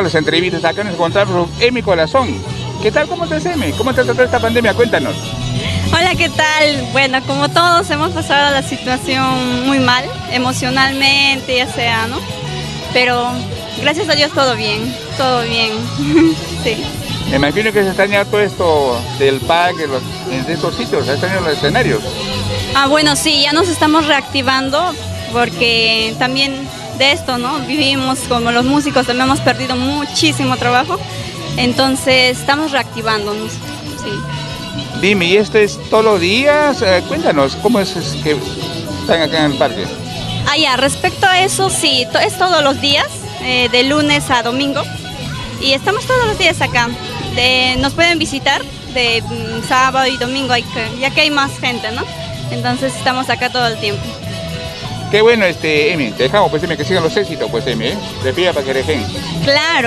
Las entrevistas acá nos encontramos con Emi Corazón. ¿Qué tal? ¿Cómo estás, Emi? ¿Cómo te ha tratado esta pandemia? Cuéntanos. Hola, ¿qué tal? Bueno, como todos hemos pasado la situación muy mal, emocionalmente, ya sea, ¿no? Pero gracias a Dios todo bien, sí. Me imagino que se extraña todo esto del parque, de estos sitios, se extrañan los escenarios. Bueno, sí, ya nos estamos reactivando porque también de esto, ¿no? Vivimos como los músicos, también hemos perdido muchísimo trabajo, entonces estamos reactivándonos, sí. Dime, ¿y esto es todos los días? Cuéntanos, ¿cómo es que están acá en el parque? Ya, respecto a eso, sí, es todos los días, de lunes a domingo, y estamos todos los días acá. Nos pueden visitar de sábado y domingo, ya que hay más gente, ¿no? Entonces estamos acá todo el tiempo. Qué bueno, Emi, te dejamos, pues, Emi, que sigan los éxitos, pues, Emi, ¿eh? Respira para que dejen. Claro.